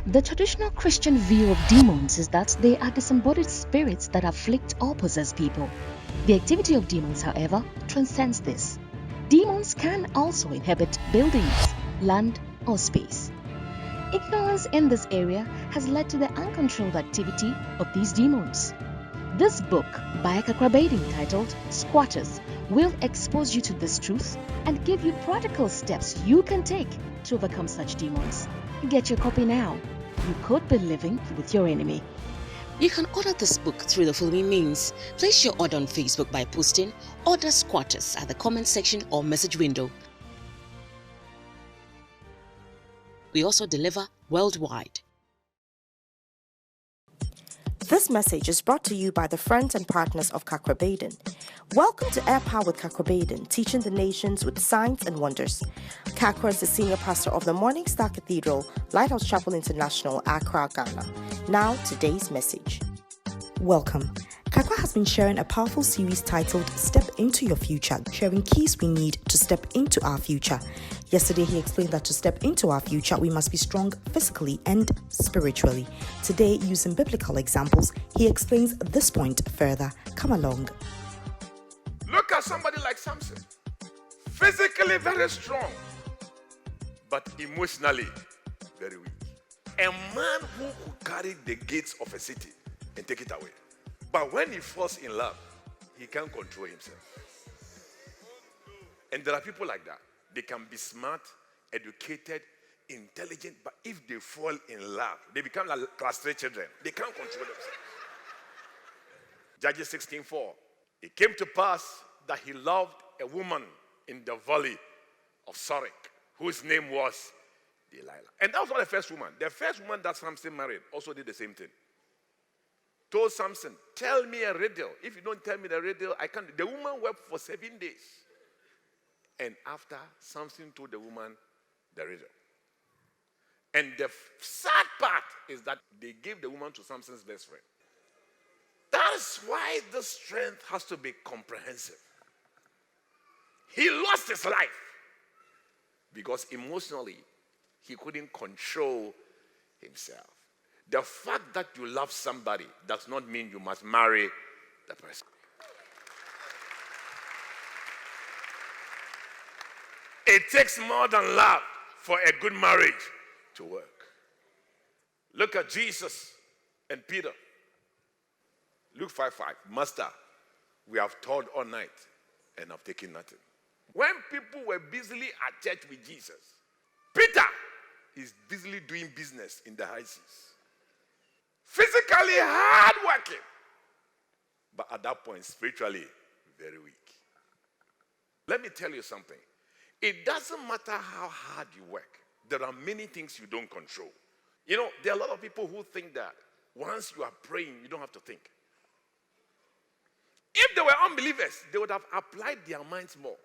The traditional Christian view of demons is that they are disembodied spirits that afflict or possess people. The activity of demons, however, transcends this. Demons can also inhabit buildings, land, or space. Ignorance in this area has led to the uncontrolled activity of these demons. This book by Kakra titled Squatters will expose you to this truth and give you practical steps you can take to overcome such demons. Get your copy now. You could be living with your enemy. You can order this book through the following means. Place your order on Facebook by posting Order Squatters at the comment section or message window. We also deliver worldwide. This message is brought to you by the friends and partners of Kakra. Welcome to Air Power with Kakra, teaching the nations with signs and wonders. Kakra is the senior pastor of the Morning Star Cathedral, Lighthouse Chapel International, Accra, Ghana. Now, today's message. Welcome. Kakra has been sharing a powerful series titled Step Into Your Future, sharing keys we need to step into our future. Yesterday, he explained that to step into our future, we must be strong physically and spiritually. Today, using biblical examples, he explains this point further. Come along. Look at somebody like Samson. Physically very strong, but emotionally very weak. A man who could carry the gates of a city and take it away. But when he falls in love, he can't control himself. And there are people like that. They can be smart, educated, intelligent, but if they fall in love, they become like class 3 children. They can't control themselves. Judges 16:4. It came to pass that he loved a woman in the valley of Sorek, whose name was Delilah. And that was not the first woman. The first woman that Samson married also did the same thing. Told Samson, tell me a riddle. If you don't tell me the riddle, I can't. The woman wept for 7 days. And after, Samson told the woman the riddle. And the sad part is that they gave the woman to Samson's best friend. That's why the strength has to be comprehensive. He lost his life because emotionally he couldn't control himself. The fact that you love somebody does not mean you must marry the person. It takes more than love for a good marriage to work. Look at Jesus and Peter. Luke 5:5. Master, we have toiled all night and have taken nothing. When people were busily at church with Jesus, Peter is busily doing business in the high seas. Physically hardworking, but at that point, spiritually very weak. Let me tell you something. It doesn't matter how hard you work. There are many things you don't control. You know, there are a lot of people who think that once you are praying, you don't have to think. If they were unbelievers, they would have applied their minds more.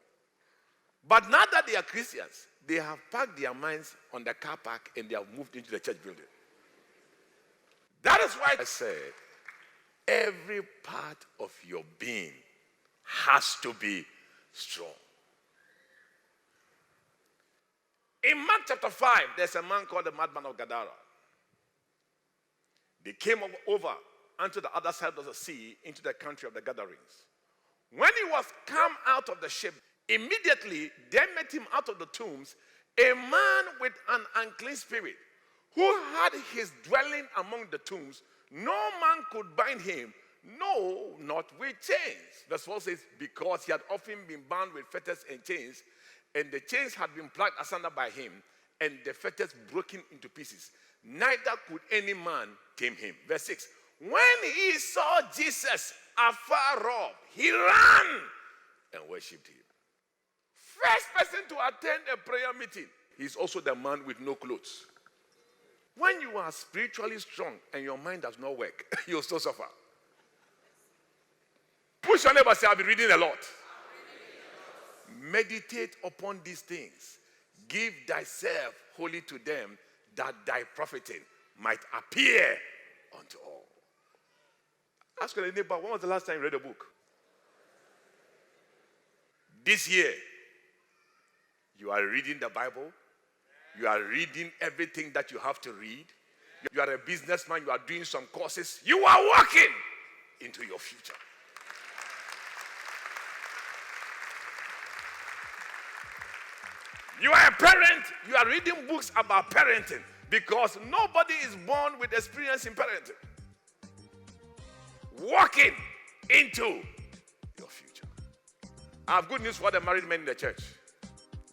But now that they are Christians, they have parked their minds on the car park and they have moved into the church building. That is why I said, every part of your being has to be strong. In Mark chapter 5, there's a man called the madman of Gadara. They came over onto the other side of the sea into the country of the Gadarenes. When he was come out of the ship, immediately there met him out of the tombs a man with an unclean spirit who had his dwelling among the tombs. No man could bind him, no, not with chains. Verse 4 says, because he had often been bound with fetters and chains, and the chains had been plucked asunder by him, and the fetters broken into pieces. Neither could any man tame him. Verse 6, when he saw Jesus afar off, he ran and worshipped him. First person to attend a prayer meeting, he's also the man with no clothes. When you are spiritually strong and your mind does not work, you'll still suffer. Push your neighbor, say, I'll be reading a lot. Meditate upon these things. Give thyself wholly to them, that thy profiting might appear unto all. Ask your neighbor, when was the last time you read a book? This year, you are reading the Bible. You are reading everything that you have to read. You are a businessman, you are doing some courses, you are walking into your future. You are a parent, you are reading books about parenting because nobody is born with experience in parenting. Walking into your future. I have good news for the married men in the church.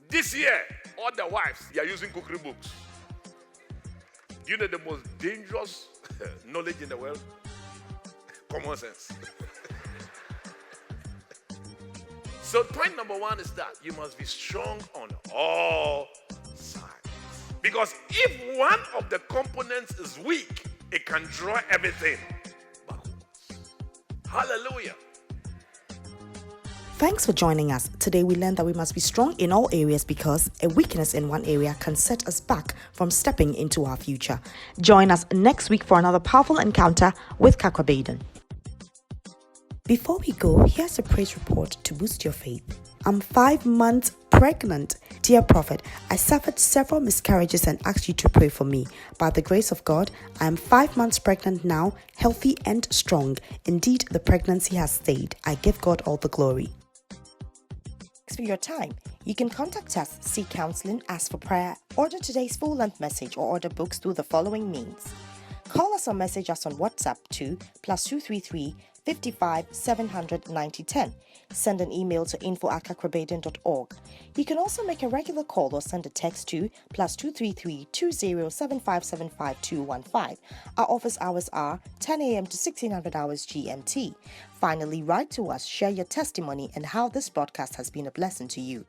This year, all the wives, they are using cookery books. You know the most dangerous knowledge in the world? Common sense. So point number one is that you must be strong on all sides. Because if one of the components is weak, it can draw everything backwards. Hallelujah. Thanks for joining us. Today we learned that we must be strong in all areas because a weakness in one area can set us back from stepping into our future. Join us next week for another powerful encounter with Kakra Baden. Before we go, here's a praise report to boost your faith. I'm 5 months pregnant. Dear Prophet, I suffered several miscarriages and asked you to pray for me. By the grace of God, I am 5 months pregnant now, healthy and strong. Indeed, the pregnancy has stayed. I give God all the glory. Thanks for your time. You can contact us, seek counseling, ask for prayer, order today's full-length message, or order books through the following means. Call us or message us on WhatsApp to +233 55 700 9010. Send an email to info@kakrabaden.org. You can also make a regular call or send a text to +233 20 7575 215. Our office hours are 10 a.m. to 1600 hours GMT. Finally, write to us, share your testimony and how this broadcast has been a blessing to you.